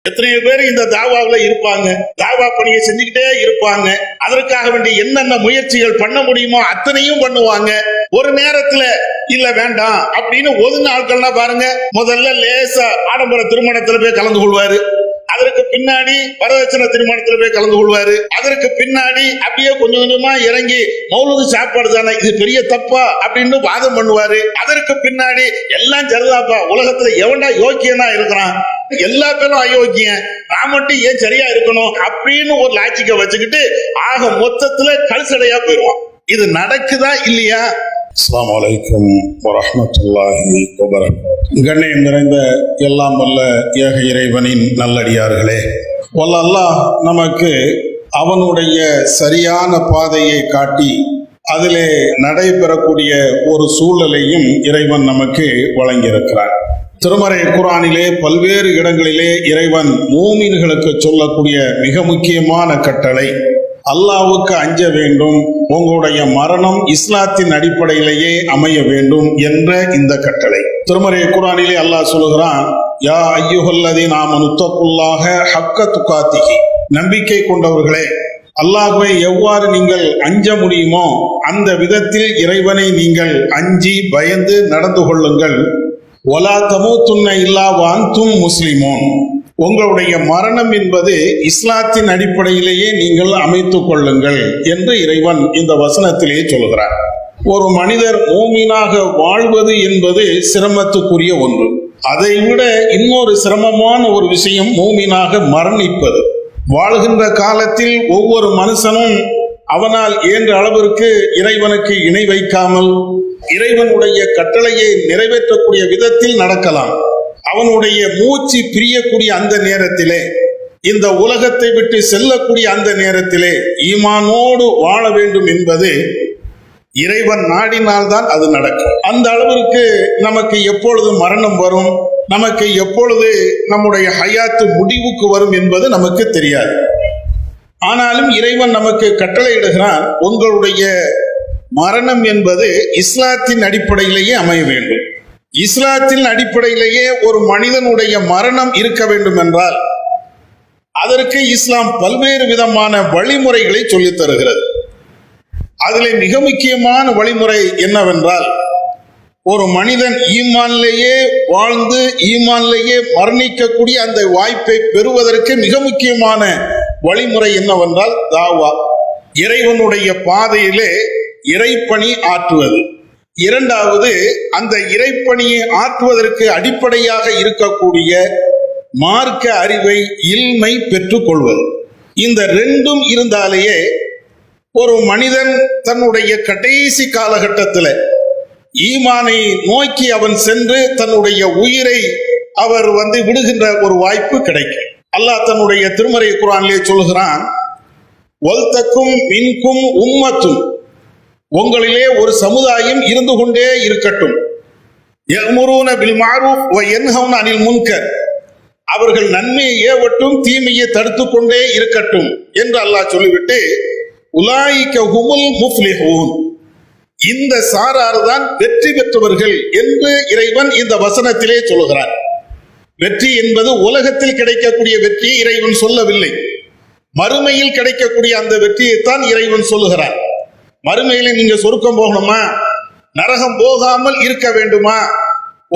எத்தனையோ பேர் இந்த தாவாவில் இருப்பாங்க, தாவா பணியை செஞ்சுக்கிட்டே இருப்பாங்க. அதற்காக வேண்டிய என்னென்ன முயற்சிகள் பண்ண முடியுமோ அத்தனையும் பண்ணுவாங்க. ஒரு நேரத்துல இல்ல வேண்டாம் அப்படின்னு ஒதுங்க ஆட்கள்லாம் பாருங்க, முதல்ல லேசா ஆடம்பர திருமணத்துல போய் கலந்து கொள்வாரு, அதற்கு பின்னாடி வரதட்சணை திருமணத்துல போய் கலந்து கொள்வாரு, அதற்கு பின்னாடி அப்படியே கொஞ்சம் கொஞ்சமா இறங்கி மௌலூது சாப்பாடு தானே இது பெரிய தப்பா அப்படின்னு வாதம் பண்ணுவாரு. அதற்கு பின்னாடி எல்லாம் சரிதாப்பா, உலகத்துல எவன்டா யோக்கியனா இருக்கிறான், எல்லா பேரும் அயோக்கியன், நான் மட்டும் ஏன் சரியா இருக்கணும் அப்படின்னு ஒரு லாஜிக்க வச்சுக்கிட்டு ஆக மொத்தத்துல கல்சடையா போயிடுவான். இது நடக்குதா இல்லையா? அஸ்ஸலாமு அலைக்கும் வரஹ்மத்துல்லாஹி வபரகாத்துஹு. கண்ணியம் நிறைந்த எல்லாம் வல்ல ஏக இறைவனின் நல்லடியார்களே, வல்ல அல்லாஹ் நமக்கு அவனுடைய சரியான பாதையை காட்டி அதிலே நடைபெறக்கூடிய ஒரு சூழலையும் இறைவன் நமக்கு வழங்கியிருக்கிறார். திருமறை குர்ஆனிலே பல்வேறு இடங்களிலே இறைவன் மூமின்களுக்கு சொல்லக்கூடிய மிக முக்கியமான கட்டளை அல்லாஹ்வுக்கு அஞ்ச வேண்டும், உங்களுடைய மரணம் இஸ்லாத்தின் அடிப்படையிலேயே அமைய வேண்டும் என்ற இந்த கட்டளை. திருமறை குர்ஆனிலே அல்லாஹ் சொல்லுகிறான், யா அய்யுஹல்லதீன ஆமனு தக்குல்லாஹ ஹக்க துகாத்திஹி, நம்பிக்கை கொண்டவர்களே அல்லாஹ்வை எவ்வாறு நீங்கள் அஞ்ச முடியுமோ அந்த விதத்தில் இறைவனை நீங்கள் அஞ்சி பயந்து நடந்து கொள்ளுங்கள். வலா தமூதுன்ன இல்லா வஅன்தும் முஸ்லிமூன், உங்களுடைய மரணம் என்பது இஸ்லாத்தின் அடிப்படையிலேயே நீங்கள் அமைத்துக் கொள்ளுங்கள் என்று இறைவன் இந்த வசனத்திலே சொல்கிறார். ஒரு மனிதர் மூமினாக வாழ்வது என்பது சிரமத்துக்குரிய ஒன்று. அதைவிட இன்னொரு சிரமமான ஒரு விஷயம் மூமினாக மரணிப்பது. வாழ்கின்ற காலத்தில் ஒவ்வொரு மனுஷனும் அவனால் இயன்ற அளவிற்கு இறைவனுக்கு இணை வைக்காமல் இறைவனுடைய கட்டளையை நிறைவேற்றக்கூடிய விதத்தில் நடக்கலாம். அவனுடைய மூச்சு பிரியக்கூடிய அந்த நேரத்திலே, இந்த உலகத்தை விட்டு செல்லக்கூடிய அந்த நேரத்திலே ஈமானோடு வாழ வேண்டும் என்பது இறைவன் நாடினால்தான் அது நடக்கும். அந்த அளவிற்கு நமக்கு எப்பொழுது மரணம் வரும், நமக்கு எப்பொழுது நம்முடைய ஹயாத்து முடிவுக்கு வரும் என்பது நமக்கு தெரியாது. ஆனாலும் இறைவன் நமக்கு கட்டளையிடுகிறான், உங்களுடைய மரணம் என்பது இஸ்லாத்தின் அடிப்படையிலேயே அமைய வேண்டும். இஸ்லாத்தின் அடிப்படையிலேயே ஒரு மனிதனுடைய மரணம் இருக்க வேண்டும் என்றால் அதற்கு இஸ்லாம் பல்வேறு விதமான வழிமுறைகளை சொல்லித் தருகிறது. அதிலே மிக முக்கியமான வழிமுறை என்னவென்றால், ஒரு மனிதன் ஈமானிலேயே வாழ்ந்து ஈமானிலேயே மரணிக்கக்கூடிய அந்த வாய்ப்பை பெறுவதற்கு மிக முக்கியமான வழிமுறை என்னவென்றால் தாவா, இறைவனுடைய பாதையிலே இறைப்பணி ஆற்றுவது. இரண்டாவது, அந்த இறைப்பணியை ஆற்றுவதற்கு அடிப்படையாக இருக்கக்கூடிய மார்க்க அறிவை இல்மை பெற்றுக் கொள்வது. இந்த ரெண்டும் இருந்தாலேயே ஒரு மனிதன் தன்னுடைய கடைசி காலகட்டத்தில் ஈமானை நோக்கி அவன் சென்று தன்னுடைய உயிரை அவர் விடுகின்ற ஒரு வாய்ப்பு கிடைக்கும். அல்லாஹ் தன்னுடைய திருமறை குர்ஆனிலே சொல்கிறான், வல்தக்கும் மின்கும் உம்மத்துன், உங்களிலே ஒரு சமுதாயம் இருந்து கொண்டே இருக்கட்டும், யஅ்முரூன பில் மஅரூஃப் வ யன்ஹவுன அனில் முன்கர், அவர்கள் நன்மையை ஏவட்டும் தீமையை தடுத்துக் கொண்டே இருக்கட்டும் என்று அல்லாஹ் சொல்லிவிட்டு, உலாயிக ஹுமுல் முஃப்லிஹூன், இந்த சாரார் தான் வெற்றி பெற்றவர்கள் என்று இறைவன் இந்த வசனத்திலே சொல்கிறார். வெற்றி என்பது உலகத்தில் கிடைக்கக்கூடிய வெற்றியை இறைவன் சொல்லவில்லை, மறுமையில் கிடைக்கக்கூடிய அந்த வெற்றியைத்தான் இறைவன் சொல்லுகிறார். மறுமையில நீங்க சொர்க்கம் போகணுமா, நரகம் போகாமல் இருக்க வேண்டுமா,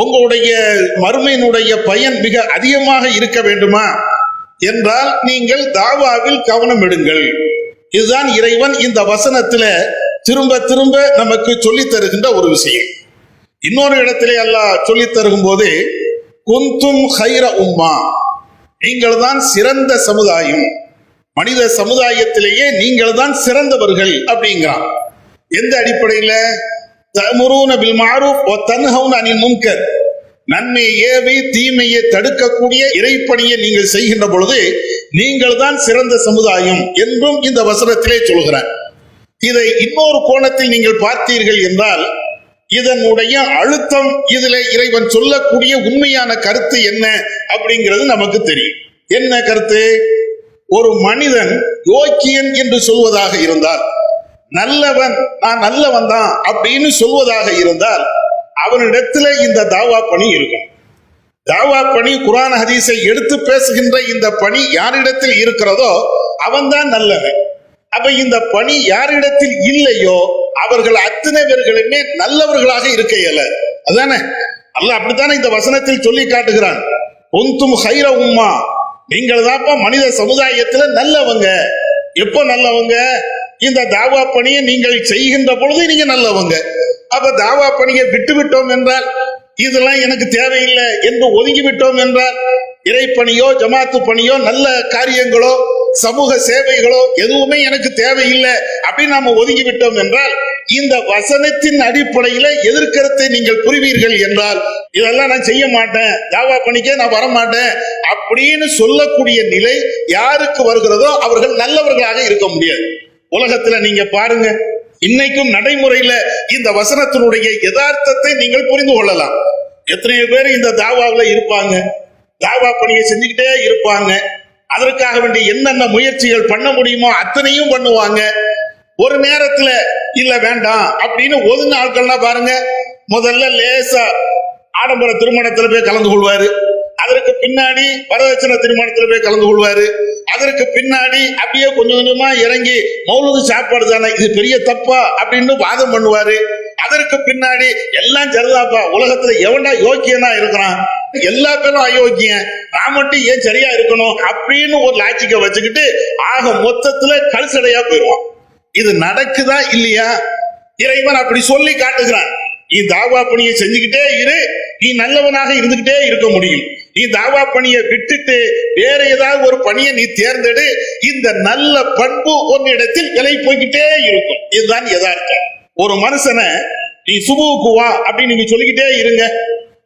உங்களுடைய மறுமையினுடைய பயன் மிக அதிகமாக இருக்க வேண்டுமா என்றால் நீங்கள் தாவாவில் கவனம் எடுங்கள். இதுதான் இறைவன் இந்த வசனத்துல திரும்ப திரும்ப நமக்கு சொல்லித் தருகின்ற ஒரு விஷயம். இன்னொரு இடத்திலே அல்லாஹ் சொல்லித் தருகும் போது, குந்தும் ஹைர உம்மா, நீங்கள் தான் சிறந்த சமுதாயம், மனித சமுதாயத்திலேயே நீங்கள் தான் சிறந்தவர்கள் அப்படிங்கிறான். எந்த அடிப்படையில? தஅ்முரூன பில் மஅரூஃப் வ தன்ஹவுன அனில் முன்கர், நன்மையை ஏவி தீமையை தடுக்கக்கூடிய இறைப்பணியை நீங்கள் செய்கின்ற பொழுது நீங்கள் தான் சிறந்த சமுதாயம் என்றும் இந்த வசனத்திலே சொல்கிறார். இதை இன்னொரு கோணத்தில் நீங்கள் பார்த்தீர்கள் என்றால் இதனுடைய அழுத்தம், இதுல இறைவன் சொல்லக்கூடிய உண்மையான கருத்து என்ன அப்படிங்கிறது நமக்கு தெரியும். என்ன கருத்து? ஒரு மனிதன் யோக்கியன் என்று சொல்வதாக இருந்தால், நல்லவன், நான் நல்லவன் தான் அப்படின்னு சொல்வதாக இருந்தால் அவனிடத்துல இந்த தாவா பணி இருக்கும். தாவா பணி, குர்ஆன் ஹதீஸை எடுத்து பேசுகின்ற இந்த பணி யாரிடத்தில் இருக்கிறதோ அவன்தான் நல்லவன். அப்ப இந்த பணி யாரிடத்தில் இல்லையோ அவர்கள் அத்தனை பேர்களுமே நல்லவர்களாக இருக்க இயலாது. அதானே அல்லாஹ் அப்படித்தானே இந்த வசனத்தில் சொல்லி காட்டுகிறான். குந்தும் ஹைர உம்மா, நீங்கள் தான்ப்பா மனித சமுதாயத்துல நல்லவங்க. எப்போ நல்லவங்க? இந்த தாவா பணியை நீங்கள் செய்கின்ற பொழுது நீங்க நல்லவங்க. அப்ப தாவா பணியை விட்டு விட்டோம் என்றால், இதெல்லாம் எனக்கு தேவையில்லை என்று ஒதுங்கி விட்டோம் என்றால், இறைப்பணியோ ஜமாத்து பணியோ நல்ல காரியங்களோ சமூக சேவைகளோ எதுவுமே எனக்கு தேவையில்லை அப்படின்னு நாம ஒதுங்கி விட்டோம் என்றால், இந்த வசனத்தின் அடிப்படையில எதிர்க்கருத்தை நீங்கள் புரிவீர்கள் என்றால், இதெல்லாம் நான் செய்ய மாட்டேன், தாவா பணிக்கே நான் வரமாட்டேன் அப்படின்னு சொல்லக்கூடிய நிலை யாருக்கு வருகிறதோ அவர்கள் நல்லவர்களாக இருக்க முடியாது. உலகத்துல நீங்க பாருங்க, இன்னைக்கும் நடைமுறையில இந்த வசனத்தினுடைய யதார்த்தத்தை நீங்கள் புரிந்து கொள்ளலாம். எத்தனையோ பேர் இந்த தாவாவில இருப்பாங்க, தாவா பணியை செஞ்சுக்கிட்டே இருப்பாங்க. அதற்காக வேண்டிய என்னென்ன முயற்சிகள் பண்ண முடியுமோ அத்தனையும் பண்ணுவாங்க. ஒரு நேரத்துல இல்ல வேண்டாம் அப்படின்னு ஒதுங்க ஆட்கள்லாம் பாருங்க, முதல்ல லேசா ஆடம்பர திருமணத்துல போய் கலந்து கொள்வாரு, அதற்கு பின்னாடி வரதட்சணை திருமணத்துல போய் கலந்து கொள்வாரு, அதற்கு பின்னாடி அப்படியே கொஞ்சம் கொஞ்சமா இறங்கி மௌலூது சாப்பாடு தானே இது பெரிய தப்பா அப்படின்னு வாதம் பண்ணுவாரு. அதற்கு பின்னாடி எல்லாம் சரிதாப்பா, உலகத்துல எவன்டா யோக்கியனா இருக்கிறான், எல்லா பேரும் அயோக்கியன், நான் மட்டும் ஏன் சரியா இருக்கணும் அப்படின்னு ஒரு லாஜிக்க வச்சுக்கிட்டு ஆக மொத்தத்துல கல்சடையா போயிடுவான். இது நடக்குதா இல்லையா? இறைவன் அப்படி சொல்லி காட்டுகிறான். நீ தாவா பணியை செஞ்சுக்கிட்டே இரு, நீ நல்லவனாக இருந்துகிட்டே இருக்க முடியும். நீ தாவா பணியை விட்டுட்டு வேற ஏதாவது ஒரு பணியை நீ தேர்ந்தெடு, இந்த நல்ல பண்பு உன்னிடத்தில் விலை போய்கிட்டே இருக்கும். இதுதான் யதார்த்தம். ஒரு மனுஷனை நீ சுபுவுக்கு வா அப்படின்னு நீங்க சொல்லிக்கிட்டே இருங்க,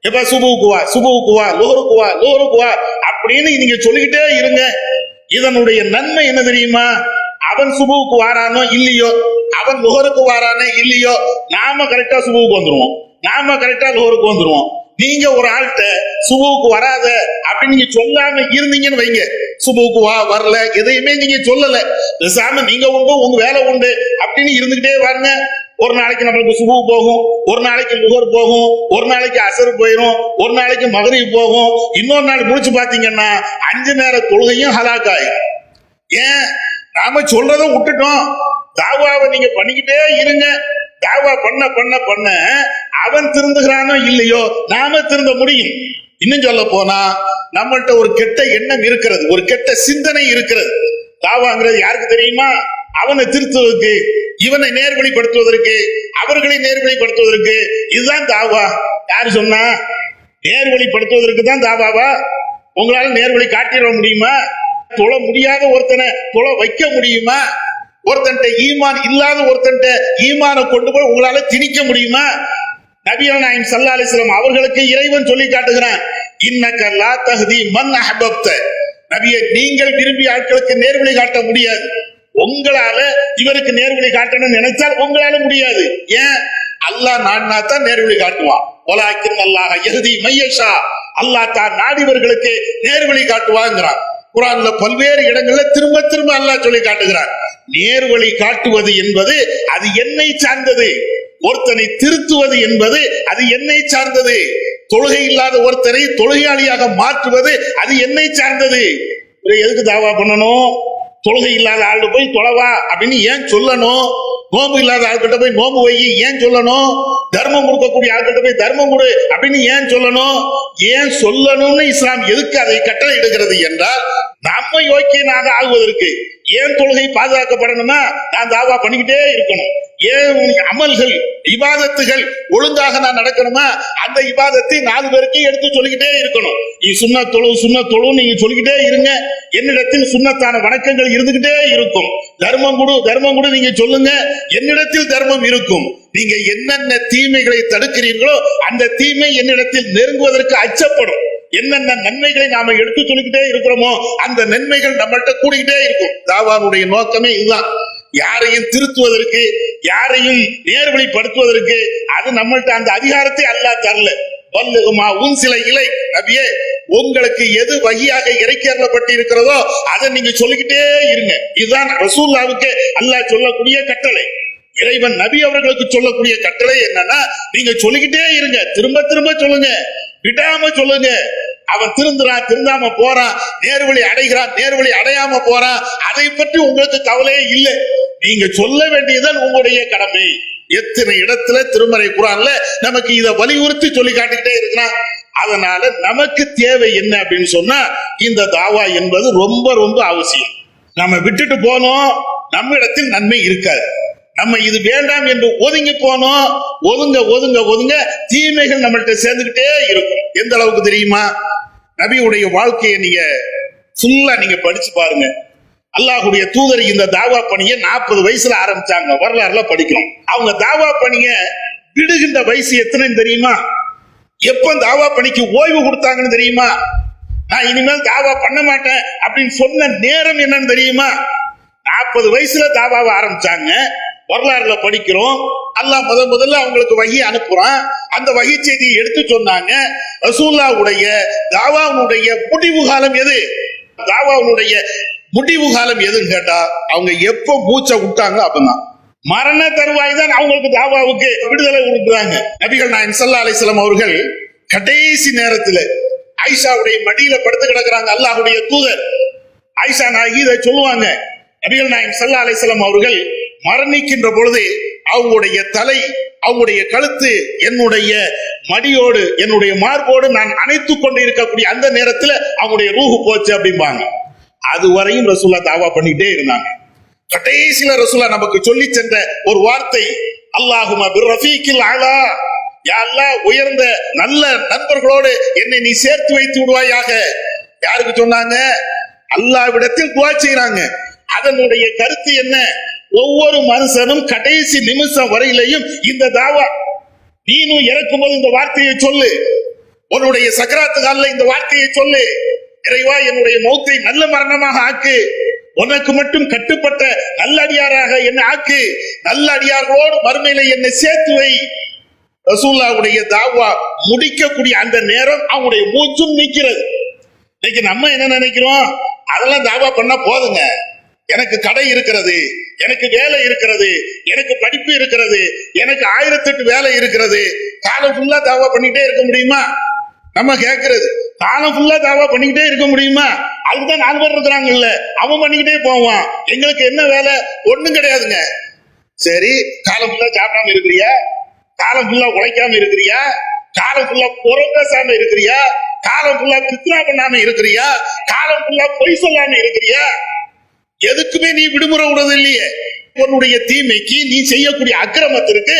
எப்ப சுபுவுக்கு வா, சுபுவுக்கு வா, லோருக்கு வா, லோருக்கு வா அப்படின்னு நீங்க சொல்லிக்கிட்டே இருங்க. இதனுடைய நன்மை என்ன தெரியுமா? அவன் சுபுவுக்கு வாரானோ இல்லையோ, அவன் லுஹருக்கு வாரானோ இல்லையோ, நாம கரெக்டா சுபுவுக்கு வந்துருவோம், நாம கரெக்டா லுஹருக்கு வந்துருவோம். நீங்க ஒரு ஆள்கிட்ட சுபுவுக்கு வராத அப்படின்னு நீங்க சொல்லாம இருந்தீங்கன்னு வைங்க, சுபுவுக்கு வா வரல எதையுமே நீங்க சொல்லல, பேசாம நீங்க உண்டு உங்க வேலை உண்டு அப்படின்னு இருந்துகிட்டே வாருங்க. ஒரு நாளைக்கு நம்மளுக்கு சுபு போகும், ஒரு நாளைக்கு லுஹர் போகும், ஒரு நாளைக்கு அசர் போயிடும், ஒரு நாளைக்கு மகரிப் போகும், இன்னொரு நாள் முடிச்சு பாத்தீங்கன்னா 5 நேர தொழுகையும் ஹலாக்காயும். ஏன்? நாம சொல்றதை விட்டுட்டோம். தாவாவை நீங்க பண்ணிக்கிட்டே இருங்க. தாவா பண்ண பண்ண பண்ண அவன் திருந்துகிறானோ இல்லையோ நாம திருந்த முடியும். இன்னும் சொல்ல போனா நம்மள்ட்ட ஒரு கெட்ட எண்ணம் இருக்கிறது, ஒரு கெட்ட சிந்தனை இருக்கிறது. தாவாங்கிறது யாருக்கு தெரியுமா? அவனை திருத்துவதற்கு, இவனை நேர்வழிப்படுத்துவதற்கு, அவர்களை நேர்வழிப்படுத்துவதற்கு. இதுதான் தாவா. யாரு சொன்னா? நேர்வழிப்படுத்துவதற்கு தான் தாவாவா? உங்களால நேர்வழி காட்டிட முடியுமா? தொழ முடியாத ஒருத்தனை தொழ வைக்க முடியுமா? ஒருத்தன்ட்ட ஈமான் இல்லாத ஒருத்தன்ட்ட ஈமானை கொண்டு போய் உங்களால திணிக்க முடியுமா? நபிகள் நாயகம் ஸல்லல்லாஹு அலைஹி வஸல்லம் அவர்களுக்கு இறைவன் சொல்லி காட்டுகிறான், இன்னக லா தஹ்தி மன் அஹ்பப்த. நபியே, நீங்கள் விரும்பிய ஆட்களுக்கு நேர்வழி காட்ட முடியாது. உங்களால இவருக்கு நேர்வழி காட்டணும்னு நினைச்சால் உங்களால முடியாது. ஏன்? அல்லாஹ் நாடினா தான் நேர்வழி காட்டுவான். வலாக்கின் அல்லாஹ் யஹ்தி மையஷா, அல்லாஹ் தான் நாடியவர்களுக்கு நேர்வழி காட்டுவாங்கிறான். குர்ஆன்ல பல்வேறு இடங்கள்ல திரும்ப திரும்ப அல்லாஹ் சொல்லி காட்டுகிறான். நேர்வழி காட்டுவது என்பது அது என்னை சார்ந்தது, ஒருத்தனை திருத்துவது என்பது அது என்னை சார்ந்தது, தொழுகை இல்லாத ஒருத்தனை தொழுகையாளியாக மாற்றுவது அது என்னை சார்ந்தது. எதுக்கு தாவா பண்ணணும்? தொழுகை இல்லாத ஆளு போய் தொலைவா அப்படின்னு ஏன் சொல்லணும்? நோம்பு இல்லாத ஆள்கிட்ட போய் நோம்பு வை ஏன் சொல்லணும்? தர்மம் கொடுக்கக்கூடிய ஆள்கிட்ட போய் தர்மம் கொடு அப்படின்னு ஏன் சொல்லணும்? ஏன் சொல்லணும்னு இஸ்லாம் எதுக்கு அதை கட்டளை இடுகிறது என்றால், நம்ம யோக்கியனாக ஆகுவதற்கு. ஏன் தொழுகை பாதுகாக்கப்படணுமா? நான் தாவா பண்ணிக்கிட்டே இருக்கணும். ஏன் அமல்கள் இபாதத்துகள் ஒழுங்காக நான் நடக்கணுமா? அந்த இபாதத்தை 4 பேருக்கு எடுத்து சொல்லிக்கிட்டே இருக்கணும். நீ சுன்னத் தொழு நீங்க சொல்லிக்கிட்டே இருங்க. என்னிடத்தில் சுன்னத்தான வணக்கங்கள் இருந்துகிட்டே இருக்கும். தர்மம் கொடு நீங்க சொல்லுங்க, என்னிடத்தில் தர்மம் இருக்கும். நீங்க என்னென்ன தீமைகளை தடுக்கிறீர்களோ அந்த தீமை என்னிடத்தில் நெருங்குவதற்கு அச்சப்படும். என்னென்ன நன்மைகளை நாம எடுத்து சொல்லிக்கிட்டே இருக்கிறோமோ அந்த நன்மைகள் நம்மள்கிட்ட கூடிக்கிட்டே இருக்கும். தாவாவுடைய நோக்கமே இதுதான். யாரையும் திருத்துவதற்கு, யாரையும் நேர்வழிப்படுத்துவதற்கு அது நம்மள்ட்ட அந்த அதிகாரத்தை அல்லாஹ் தரல. வல்லுகுமா உன் சில இலை, நபியே உங்களுக்கு எது வகையாக இறைக்கப்பட்டு இருக்கிறதோ அதை நீங்க சொல்லிக்கிட்டே இருங்க. இதுதான் ரசூலுல்லாஹ்வுக்கு அல்லாஹ் சொல்லக்கூடிய கட்டளை. இறைவன் நபி அவர்களுக்கு சொல்லக்கூடிய கட்டளை என்னன்னா, நீங்க சொல்லிக்கிட்டே இருங்க, திரும்ப திரும்ப சொல்லுங்க. விடாம சொல்லுங்க. அவன் திருந்துறான், திருந்தாம போறான், நேர்வழி அடைகிறான், நேர்வழி அடையாம போறான், அதை பற்றி உங்களுக்கு கவலையே இல்லை. நீங்க சொல்ல வேண்டியதுதான் உங்களுடைய கடமை. எத்தனை இடத்துல திருமறை குர்ஆன்ல நமக்கு இதை வலியுறுத்தி சொல்லி காட்டிக்கிட்டே இருக்கிறான். அதனால நமக்கு தேவை என்ன அப்படின்னு சொன்னா, இந்த தாவா என்பது ரொம்ப ரொம்ப அவசியம். நம்ம விட்டுட்டு போனோம், நம்ம இடத்தில் நன்மை இருக்காது. நம்ம இது வேண்டாம் என்று ஒதுங்கி போனோம், ஒதுங்க ஒதுங்க ஒதுங்க தீமைகள் நம்மள்கிட்ட சேர்ந்துகிட்டே இருக்கும். எந்த அளவுக்கு தெரியுமா? நபியுடைய வாழ்க்கையை நீங்க ஃபுல்லா நீங்க படிச்சு பாருங்க. அல்லாஹ்வுடைய தூதர் இந்த தாவா பணியை 40 வயசுல ஆரம்பிச்சாங்க. வரலாறுல படிக்கிறோம். அவங்க தாவா பணியை விடுகின்ற வயசு எத்தனைன்னு தெரியுமா? எப்ப தாவா பணிக்கு ஓய்வு கொடுத்தாங்கன்னு தெரியுமா? நான் இனிமேல் தாவா பண்ண மாட்டேன் அப்படின்னு சொன்ன நேரம் என்னன்னு தெரியுமா? 40 வயசுல தாவாவை ஆரம்பிச்சாங்க. வரலாறுல படிக்கிறோம். அல்லாஹ் முதல்ல அவங்களுக்கு வஹி அனுப்புறான். அந்த வஹி செய்தியை எடுத்து சொன்னாங்க. ரசூலுல்லாஹ்வுடைய தாவாவுடைய முடிவு காலம் எது? தாவாவுடைய முடிவு காலம் எதுன்னு கேட்டா, அவங்க எப்ப மூச்சை விட்டாங்க அப்பதான் மரண தருவாய் தான் அவங்களுக்கு தாவாவுக்கு விடுதலை கொடுக்குறாங்க. நபிகள் நாயகம் ஸல்லல்லாஹு அலைஹி வஸல்லம் அவர்கள் கடைசி நேரத்துல ஆயிஷாவுடைய மடியில படுத்து கிடக்குறாங்க. அல்லாஹ்வுடைய தூதர் ஆயிஷா நாயகி இதை சொல்லுவாங்க. நபிகள் நாயகம் ஸல்லல்லாஹு அலைஹி வஸல்லம் அவர்கள் மரணிக்கின்ற பொழுது அவங்களுடைய தலை, அவங்களுடைய கழுத்து என்னுடைய மடியோடு, என்னுடைய மார்போடு நான் அணைத்துக் கொண்டு இருக்கக்கூடிய அந்த நேரத்துல அவங்களுடைய ரூஹு போச்சு அப்படிம்பாங்க. அதுவரையும் ரசூலா தாவா பண்ணிட்டே இருந்தாங்க. கடைசியில ரசூலா நமக்கு சொல்லி சென்ற ஒரு வார்த்தை, அல்லாஹும்ம பிர்ரஃபீக்கில் அலா, யா அல்லாஹ் உயர்ந்த நல்ல நண்பர்களோடு என்னை நீ சேர்த்து வைத்து விடுவாயாக. யாருக்கு சொன்னாங்க? அல்லாஹ்விடத்தில் துஆ செய்றாங்க. அதனுடைய கருத்து என்ன? ஒவ்வொரு மனுஷனும் கடைசி நிமிஷம் வரையிலையும் இந்த தாவா, நீனும் இறக்கும்போது இந்த வார்த்தையை சொல்லு, உன்னுடைய சக்கராத்து காலில் இந்த வார்த்தையை சொல்லு, இறைவா என்னுடைய மௌத்தை நல்ல மரணமாக ஆக்கு, உனக்கு மட்டும் கட்டுப்பட்ட நல்ல அடியாராக என்னை ஆக்கு, நல்ல அடியார்களோடு மறுமையில என்னை சேர்த்து வை. ரசூலுல்லாஹ்வுடைய தாவா முடிக்கக்கூடிய அந்த நேரம் அவங்களுடைய மூச்சும் நிற்கிறது. இன்னைக்கு நம்ம என்ன நினைக்கிறோம்? அதெல்லாம் தாவா பண்ணா போதுங்க, எனக்கு கடை இருக்கிறது, எனக்கு வேலை இருக்கிறது, எனக்கு படிப்பு இருக்கிறது, எனக்கு 1008 வேலை இருக்கிறது, காலம் ஃபுல்லா தாவா பண்ணிட்டே இருக்க முடியுமா? நம்ம கேட்கிறது, காலம் ஃபுல்லா தாவா பண்ணிக்கிட்டே இருக்க முடியுமா? அதுதான் 4 பேர் இருக்கிறாங்கல்ல, அவன் பண்ணிக்கிட்டே போவான். எங்களுக்கு என்ன வேலை? ஒண்ணும் கிடையாதுங்க. சரி, காலம் ஃபுல்லா சாப்பிடாம இருக்கிறியா? காலம் ஃபுல்லா உழைக்காம இருக்கிறியா? காலம் ஃபுல்லா புறம் பேசாம இருக்கிறியா? காலம் ஃபுல்லா கித்னா பண்ணாம இருக்கிறியா? காலம் ஃபுல்லா பொய் சொல்லாம இருக்கிறியா? எதுக்குமே நீ விடுமுறை விடுறது இல்லையே. உன்னுடைய தீமைக்கு, நீ செய்யக்கூடிய அக்கிரமத்திற்கு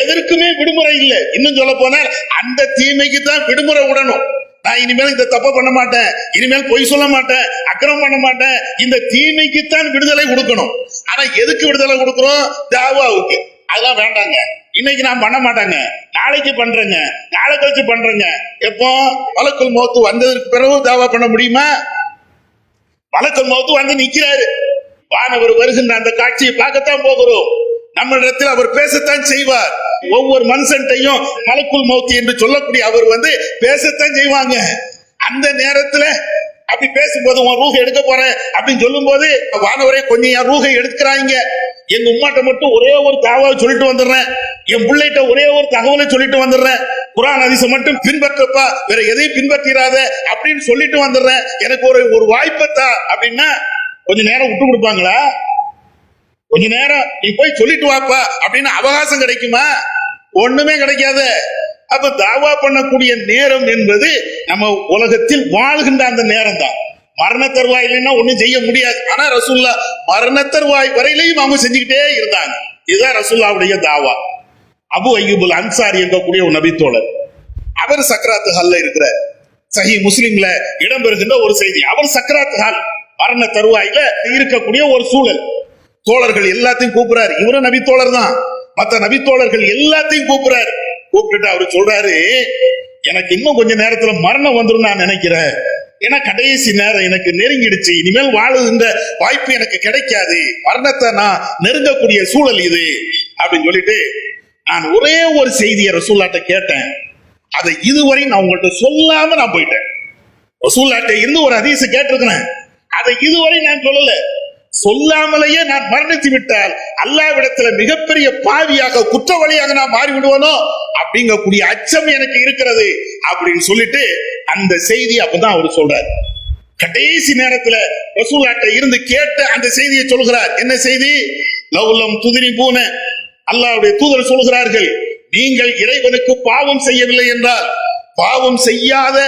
எதற்குமே விடுமுறை இல்லை. இன்னும் சொல்ல போனால் அந்த தீமைக்கு தான் விடுமுறை விடணும். நான் இனிமேல் இந்த தப்ப பண்ண மாட்டேன், இனிமேல் பொய் சொல்ல மாட்டேன், அக்கிரமம் பண்ண மாட்டேன், இந்த தீமைக்குத்தான் விடுதலை கொடுக்கணும். ஆனா எதுக்கு விடுதலை கொடுக்கிறோம்? தாவாவுக்கு. அதெல்லாம் வேண்டாங்க, இன்னைக்கு நான் பண்ண மாட்டாங்க, நாளைக்கு பண்றேங்க, நாளை கழிச்சு பண்றேங்க. எப்போ? மலக்குல் மௌத் வந்ததற்கு பிறகு தாவா பண்ண முடியுமா? மலக்குல் மௌத் வந்து நிக்கிறாரு, வானவர் வருகின்ற அந்த காட்சியை பார்க்கத்தான் போகிறோம். நம்மளிடத்தில் அவர் பேசத்தான் செய்வார். ஒவ்வொரு மனுஷன்ட்டையும் மலக்குல் மௌத் என்று சொல்லக்கூடிய அவர் வந்து பேசத்தான் செய்வாங்க. அந்த நேரத்துல அப்படி பேசும்போது, உன் ரூஹை எடுக்க போறேன் அப்படின்னு சொல்லும் போது, வானவரே கொஞ்சம் என் ரூஹை எடுக்கிறாங்க, எங்க உம்மாட்ட மட்டும் ஒரே ஒரு தகவலை சொல்லிட்டு வந்துடுறேன், என் பிள்ளைகிட்ட ஒரே ஒரு தகவலை சொல்லிட்டு வந்துடுறேன், குர்ஆன் ஹதீஸை மட்டும் பின்பற்றப்பா, வேற எதையும் பின்பற்றிடாத அப்படின்னு சொல்லிட்டு வந்துடுறேன், எனக்கு ஒரு வாய்ப்பத்தா அப்படின்னா கொஞ்ச நேரம் விட்டு கொடுப்பாங்களா? கொஞ்ச நேரம் நீ போய் சொல்லிட்டு வாப்பா அப்படின்னு அவகாசம் கிடைக்குமா? ஒண்ணுமே கிடைக்காது. அப்ப தாவா பண்ணக்கூடிய நேரம் என்பது நம்ம உலகத்தில் வாழ்கின்ற அந்த நேரம் தான். மரண தருவாய் இல்லைன்னா ஒண்ணும் செய்ய முடியாது. ஆனா ரசூலுல்லாஹ் மரண தருவாய் வரையிலையும் அவங்க செஞ்சுக்கிட்டே இருந்தாங்க. இதுதான் ரசூலுல்லாஹ்வுடைய தாவா. அபு அய்யூபுல் அன்சாரி என்கக்கூடிய ஒரு நபித்தோழர், அவர் சக்ராத்து ஹால்ல இருக்கிறார். சஹீ முஸ்லிம்ல இடம்பெறுகின்ற ஒரு செய்தி. அவர் சக்ராத்து ஹால், மரண தருவாயில இருக்கக்கூடிய ஒரு சூழல். தோழர்கள் எல்லாத்தையும் கூப்பிடுறாரு. இவரும் நபித்தோழர் தான், மற்ற நபித்தோழர்கள் எல்லாத்தையும் கூப்பிடுறாரு. கூப்பிட்டு அவரு சொல்றாரு, எனக்கு இன்னும் கொஞ்ச நேரத்துல மரணம் வந்துடும் நான் நினைக்கிறேன், ஏன்னா கடைசி நேரம் எனக்கு நெருங்கிடுச்சு, இனிமேல் வாழுகின்ற வாய்ப்பு எனக்கு கிடைக்காது, மரணத்தை நான் நெருங்கக்கூடிய சூழல் இது அப்படின்னு சொல்லிட்டு, நான் ஒரே ஒரு செய்தியை ரசூலுல்லாஹ்ட்ட கேட்டேன், அதை இதுவரை நான் உங்கள்கிட்ட சொல்லாம நான் போயிட்டேன். ரசூலுல்லாஹ்ட்ட இருந்து ஒரு ஹதீஸ் கேட்டிருக்கிறேன், அதை இதுவரை நான் சொல்லல. சொல்லாமலேயே நான் மரணித்து விட்டால் அல்லாஹ்விடத்துல மிகப்பெரிய பாவியாக குற்றவாளியாக நான் மாறிவிடுவனோ அப்படிங்கக்கூடிய அச்சம் எனக்கு இருக்கிறது அப்படின்னு சொல்லிட்டு அந்த செய்தி அப்பதான் அவர் சொல்றார். கடைசி நேரத்துல ரசூலுல்லாஹ்ட்ட இருந்து கேட்ட அந்த செய்தியை சொல்கிறார். என்ன செய்தி? லவ்லம் துதிரிபூன, அல்லாஹ்வுடைய தூதர் சொல்கிறார்கள், நீங்கள் இறைவனுக்கு பாவம் செய்யவில்லை என்றால், பாவம் செய்யாத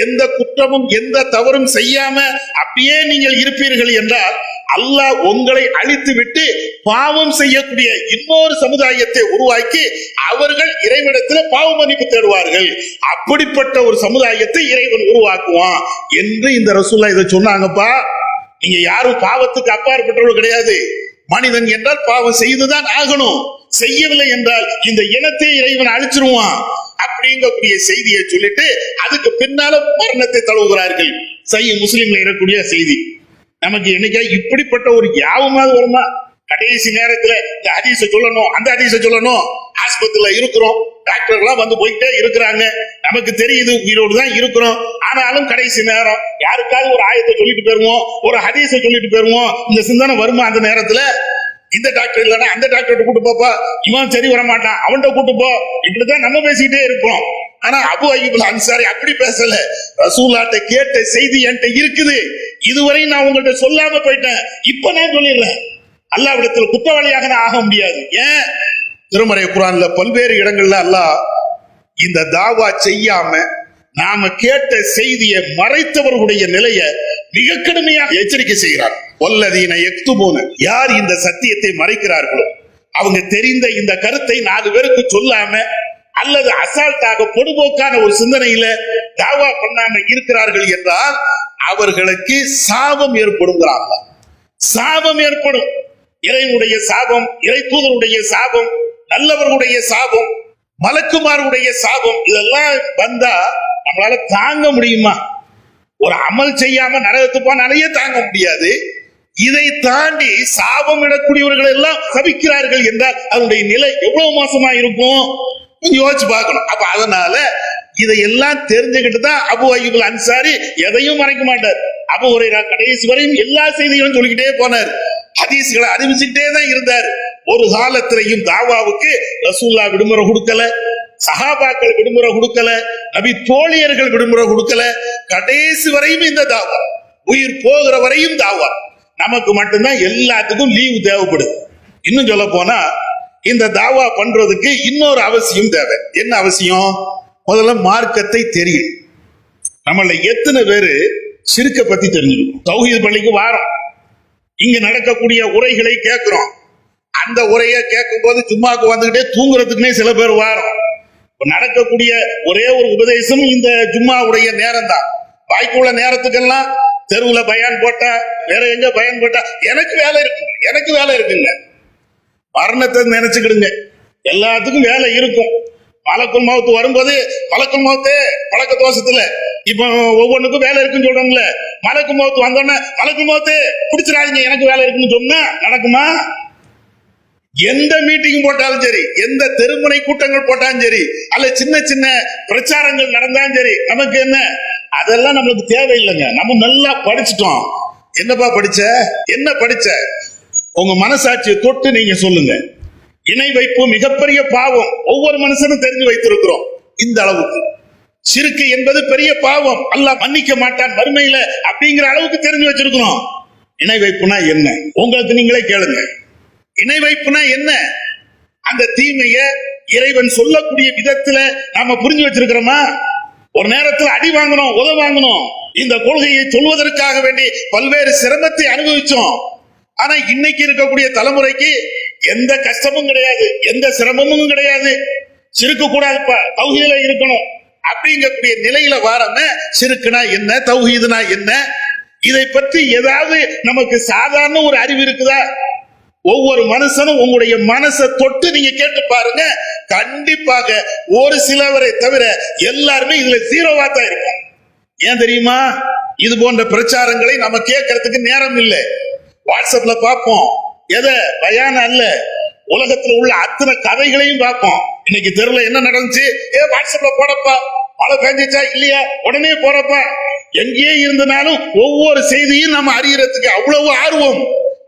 எந்த குற்றமும் எந்த தவறும் செய்யாம அப்படியே நீங்கள் இருப்பீர்கள் என்றால் அல்லாஹ் உங்களை அழித்து விட்டு பாவம் செய்யக்கூடிய இன்னொரு சமுதாயத்தை உருவாக்கி அவர்கள் இறைவனிடத்தில் பாவ மன்னிப்பு தேடுவார்கள். அப்படிப்பட்ட ஒரு சமுதாயத்தை இறைவன் உருவாக்குவான் என்று இந்த ரசூலுல்லாஹ் இதை சொன்னாங்கப்பா. நீங்க யாரும் பாவத்துக்கு அப்பாற்பட்டவர்கள் கிடையாது. மனிதன் என்றால் பாவம் செய்துதான் ஆகணும். செய்யவில்லை என்றால் இந்த இனத்தை இறைவன் அழிச்சிருவான் அப்படிங்கக்கூடிய செய்தியை சொல்லிட்டு அதுக்கு பின்னால மரணத்தை தழுவுகிறார்கள். சஹீஹ் முஸ்லிம்ல இருக்கக்கூடிய செய்தி. நமக்கு என்னைக்கா இப்படிப்பட்ட ஒரு யாவமாவது வருமா? கடைசி நேரத்துல இந்த ஹதீஸ சொல்லணும், அந்த ஹதீஸ சொல்லணும். ஆஸ்பத்திரியில இருக்கிறோம், டாக்டர்லாம் வந்து போயிட்டே இருக்கிறாங்க, நமக்கு தெரியுது உயிரோடு தான் இருக்கிறோம். ஆனாலும் கடைசி நேரம் யாருக்காவது ஒரு ஆயத்தை சொல்லிட்டு போயிருவோம், ஒரு ஹதீஸ சொல்லிட்டு போயிருவோம். இந்த சிந்தனை வருமா அந்த நேரத்துல? இந்த டாக்டர் இல்லைன்னா அந்த டாக்டர் கூட்டு போப்பா, இவன் சரி வர மாட்டான், அவன்கிட்ட கூட்டு போ, இப்படிதான் நம்ம பேசிக்கிட்டே இருப்போம். ஆனா அபூ அய்யூப் அன்சாரி அப்படி பேசல. ரசூலுல்லாஹ்ட்ட கேட்ட செய்தி என்கிட்ட இருக்குது, இதுவரை நான் உங்கள்கிட்ட சொல்லாம போயிட்டேன், இப்ப நான் சொல்லிடுறேன். அல்லாஹ்விடத்தில் குற்றவாளியாக நான் ஆக முடியாது. ஏன்? திருமறை குர்ஆன்ல பல்வேறு இடங்கள்ல அல்லாஹ் இந்த தாவா செய்யாம நாம கேட்ட செய்தியை மறைத்தவர்களுடைய நிலையை மிக கடுமையாக எச்சரிக்கை செய்கிறார். வல்லதீன யக்துபூன, யார் இந்த சத்தியத்தை மறைக்கிறார்களோ, அவங்க தெரிந்த இந்த கருத்தை 4 பேருக்கு சொல்லாம அல்லது அசால்ட்டாக பொதுபோக்கான ஒரு சிந்தனையில தாவா பண்ணாம இருக்கிறார்கள் என்றால் அவர்களுக்கு சாபம் ஏற்படுங்கிறாங்க. சாபம் ஏற்படும். இறைவனுடைய சாபம், இறை தூதருடைய சாபம், நல்லவர்களுடைய சாபம், மலக்குமாருடைய சாபம், இதெல்லாம் வந்தா நம்மளால தாங்க முடியுமா? ஒரு அமல் செய்யாம நரகத்து போனாலேயே தாங்க முடியாது. இதை தாண்டி சாபம் இடக்கூடியவர்கள் எல்லாம் சபிக்கிறார்கள் என்றால் அதனுடைய நிலை எவ்வளவு மோசமா இருக்கும் யோசிச்சு பார்க்கணும். அப்ப அதனால இதையெல்லாம் தெரிஞ்சுக்கிட்டு தான் அபூ அய்யூப் அன்சாரி எதையும் மறைக்க மாட்டார். அபூ ஹுரைரா கடைசி வரையும் எல்லா செய்திகளும் சொல்லிக்கிட்டே போனார், ஹதீஸ்களை அறிவிச்சுக்கிட்டே தான் இருந்தார். ஒரு காலத்திலையும் தாவாவுக்கு ரசூலுல்லாஹ் விடுமுறை கொடுக்கல, சஹாபாக்கள் விடுமுறை கொடுக்கல, நபி தோழியர்கள் விடுமுறை கொடுக்கல. கடைசி வரையும் இந்த தாவா, உயிர் போகிற வரையும் தாவா. நமக்கு மட்டும்தான் எல்லாத்துக்கும் லீவு தேவைப்படுது. இன்னும் சொல்ல போனா இந்த தாவா பண்றதுக்கு இன்னொரு அவசியம் தேவை. என்ன அவசியம்? முதல்ல மார்க்கத்தை தெரியும். நம்மள எத்தனை பேரு ஷிர்க்க பத்தி தெரிஞ்சிருக்கும்? தௌஹீத் பள்ளிக்கு வாரம், இங்க நடக்கக்கூடிய உரைகளை கேட்கிறோம். அந்த உரையை கேட்கும் போது ஜும்மாக்கு வந்துகிட்டே தூங்குறதுக்குன்னே சில பேர் வாரம். நடக்கக்கூடிய ஒரே ஒரு உபதேசம் இந்த ஜும்மாவுடைய நேரம் தான். பாய்க்குள்ள நேரத்துக்கெல்லாம் தெருவுல பயான் போட்டா, வேற எங்க பயான் போட்டா, எனக்கு வேலை இருக்குங்க, எனக்கு வேலை இருக்குங்க. மரணத்தை நினைச்சுக்கிடுங்க, எல்லாத்துக்கும் வேலை இருக்கும். மலக்குல் மௌத் வரும்போது மலக்குல் மௌத்து பழக்க தோஷத்துல இப்ப ஒவ்வொன்றுக்கும் வேலை இருக்குன்னு சொல்றோம்ல. மலக்குல் மௌத் வந்தோடனே மலக்குல் மௌத்து பிடிச்சிடாதீங்க, எனக்கு வேலை இருக்குன்னு சொன்னா நடக்குமா? எந்த மீட்டிங் போட்டாலும் சரி, எந்த தெருமுனை கூட்டங்கள் போட்டாலும் சரி, அல்ல சின்ன சின்ன பிரச்சாரங்கள் நடந்தாலும் சரி, நமக்கு என்ன அதெல்லாம் நமக்கு தேவையில்லைங்க. நம்ம நல்லா படிச்சுட்டோம். என்னப்பா படிச்ச? என்ன படிச்ச? உங்க மனசாட்சியை தொட்டு நீங்க சொல்லுங்க. இணை வைப்பு மிகப்பெரிய பாவம், ஒவ்வொரு மனுஷனும் தெரிஞ்சு வைத்திருக்கிறோம். இந்த அளவுக்கு ஷிர்க் என்பது பெரிய பாவம், அல்லாஹ் மன்னிக்க மாட்டான் மறுமையில அப்படிங்கிற அளவுக்கு தெரிஞ்சு வச்சிருக்கிறோம். இணை வைப்புனா என்ன? உங்களுக்கு நீங்களே கேளுங்க. இணை வைப்புனா என்ன? அந்த தீமைய இறைவன் சொல்லக்கூடிய விதத்துல நாம புரிஞ்சு வச்சிருக்கிறோமா? ஒரு நேரத்தில் அடி வாங்கணும், உத வாங்கணும். இந்த கொள்கையை சொல்வதற்காக வேண்டி பல்வேறு சிரமத்தை அனுபவிச்சோம். ஆனா இன்னைக்கு இருக்கக்கூடிய தலைமுறைக்கு எந்த கஷ்டமும் கிடையாது, எந்த சிரமமும் கிடையாது. ஷிர்க் கூடாதுப்பா, தௌஹீதுல இருக்கணும் அப்படிங்கக்கூடிய நிலையில வாரமே. ஷிர்க்னா என்ன, தௌஹீதுனா என்ன, இதை பற்றி ஏதாவது நமக்கு சாதாரண ஒரு அறிவு இருக்குதா? ஒவ்வொரு மனுஷனும் உங்களுடைய மனசை தொட்டு நீங்க கேட்டு பாருங்க, கண்டிப்பாக ஒரு சிலவரை தவிர எல்லாருமே இதுல ஜீரோவா தான் இருக்கும். ஏன் தெரியுமா? இது போன்ற பிரச்சாரங்களை நம்ம கேட்கறதுக்கு நேரம் இல்லை. வாட்ஸ்அப்ல பார்ப்போம், எதை பயான அல்ல, உலகத்துல உள்ள அத்தனை கதைகளையும் பார்ப்போம். இன்னைக்கு தெருல என்ன நடந்துச்சு, வாட்ஸ்அப்ல போடப்பா, மழை பெஞ்சிச்சா இல்லையா, உடனே போறப்பா. எங்கேயே இருந்தனாலும் ஒவ்வொரு செய்தியும் நம்ம அறியறதுக்கு அவ்வளவு ஆர்வம்.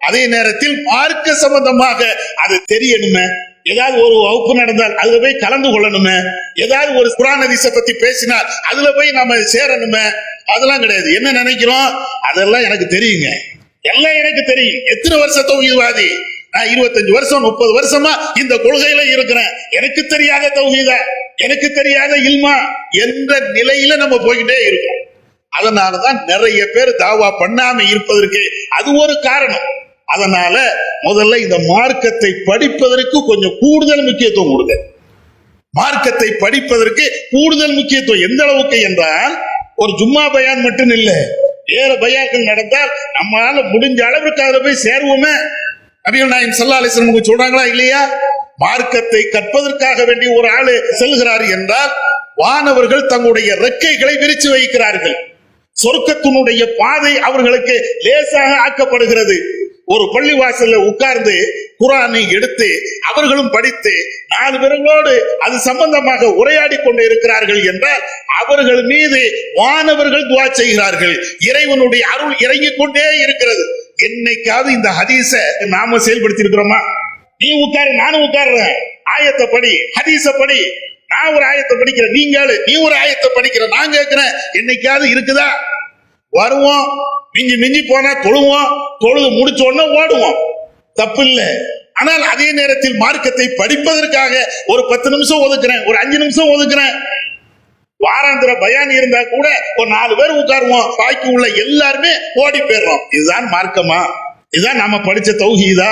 அதே நேரத்தில் மார்க்க சம்பந்தமாக அது தெரியணுமே. ஏதாவது ஒரு வகுப்பு நடந்தால் அதுல போய் கலந்து கொள்ளணுமே. ஏதாவது ஒரு குர்ஆன் ஹதீஸை பத்தி பேசினால் அதுல போய் நாம சேரணுமே. அதெல்லாம் கிடையாது. என்ன நினைக்கிறோம், அதெல்லாம் எனக்கு தெரியுங்க, எல்லாம் எனக்கு தெரியும். எத்தனை வருஷ தௌஹீத்வாதி நான்? 25 வருஷம் 30 வருஷமா இந்த கொள்கையில இருக்கிறேன். எனக்கு தெரியாத தௌஹீதா, எனக்கு தெரியாத இல்மா என்ற நிலையில நம்ம போய்கிட்டே இருக்கோம். அதனாலதான் நிறைய பேர் தாவா பண்ணாம இருப்பதற்கு அது ஒரு காரணம். அதனால முதல்ல இந்த மார்க்கத்தை படிப்பதற்கு கொஞ்சம் கூடுதல் முக்கியத்துவம் கொடுங்க. மார்க்கத்தை படிப்பதற்கு கூடுதல் முக்கியத்துவம் எந்த அளவுக்கு என்றால், ஒரு ஜும்மா பயான் மட்டும் இல்ல, வேற பயான்கள் நடந்தால் நம்மளால முடிஞ்ச அளவுக்கு அதுல போய் சேருவோமே. நபிகள் நாயகம் ஸல்லல்லாஹு அலைஹி வஸல்லம் சொல்றாங்களா இல்லையா? மார்க்கத்தை கற்பதற்காக வேண்டி ஒரு ஆளு செல்கிறார் என்றால் வானவர்கள் தங்களுடைய ரெக்கைகளை விரிச்சு வைக்கிறார்கள். சொர்க்கத்தினுடைய பாதை அவர்களுக்கு லேசாக ஆக்கப்படுகிறது. ஒரு பள்ளிவாசல்ல உட்கார்ந்து குர்ஆனை எடுத்து அவர்களும் படித்து 4 பேர்களோடு அது சம்பந்தமாக உரையாடி கொண்டு இருக்கிறார்கள் என்றால் அவர்கள் மீது வானவர்கள் துஆ செய்கிறார்கள். இறைவனுடைய அருள் இறங்கிக் கொண்டே இருக்கிறது. என்னைக்காவது இந்த ஹதீஸை நாம செயல்படுத்தி இருக்கிறோமா? நீ உட்காரு, நானும் உட்கார்றேன், ஆயத்தை படி, ஹதீஸ படி. நான் ஒரு ஆயத்தை படிக்கிறேன், நீ ஒரு ஆயத்தை படிக்கிற, நான் கேட்கிறேன். என்னைக்காவது இருக்குதா? வருவோம், மிஞ்சி மிஞ்சி போனா தொழுவோம், தொழுது முடிச்ச உடனே ஓடுவோம், தப்பு இல்லை. ஆனால் அதே நேரத்தில் மார்க்கத்தை படிப்பதற்காக ஒரு 10 நிமிஷம் ஒதுக்குறேன், ஒரு 5 நிமிஷம் ஒதுக்குறேன். வாராந்திர பயான் இருந்தா கூட ஒரு 4 பேர் உட்காருவோம், பாக்கி உள்ள எல்லாருமே ஓடி போயிடுறோம். இதுதான் மார்க்கமா? இதுதான் நாம படிச்ச தௌஹீதா?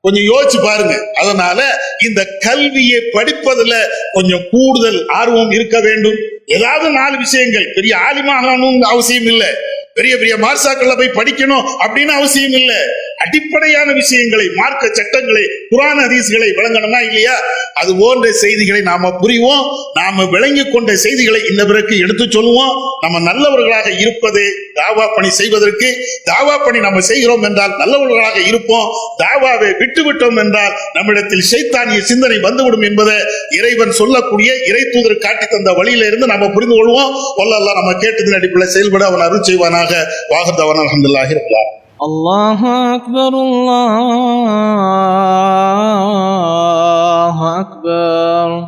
கொஞ்சம் யோசிச்சு பாருங்க. அதனால இந்த கல்வியை படிப்பதுல கொஞ்சம் கூடுதல் ஆர்வம் இருக்க வேண்டும். ஏதாவது 4 விஷயங்கள், பெரிய ஆலிமாகணும் அவசியம் இல்லை, பெரிய பெரிய மார்சாக்கள்ல போய் படிக்கணும் அப்படின்னு அவசியம் இல்லை. அடிப்படையான விஷயங்களை, மார்க்க சட்டங்களை, குர்ஆன் ஹதீஸ்களை விளங்கணுமா இல்லையா? அது போன்ற செய்திகளை நாம புரிவோம். நாம விளங்கி கொண்ட செய்திகளை இந்த பிறகு எடுத்து சொல்லுவோம். நம்ம நல்லவர்களாக இருப்பது தாவா பணி செய்வதற்கு. தாவா பணி நம்ம செய்கிறோம் என்றால் நல்லவர்களாக இருப்போம். தாவாவை விட்டுவிட்டோம் என்றால் நம்மிடத்தில் ஷைத்தானிய சிந்தனை வந்துவிடும் என்பதை இறைவன் சொல்லக்கூடிய இறை தூதர் காட்டி தந்த வழியில இருந்து நம்ம புரிந்து கொள்வோம். வல்லல்லாஹ் நம்ம கேட்டதின் அடிப்படையில் செயல்பட அவன் அருள் செய்வானாக. வாஹதவன் அல்ஹம்துலில்லாஹி ரப்பில் ஆலமீன். அல்லாஹு அக்பர், அல்லாஹு அக்பர்.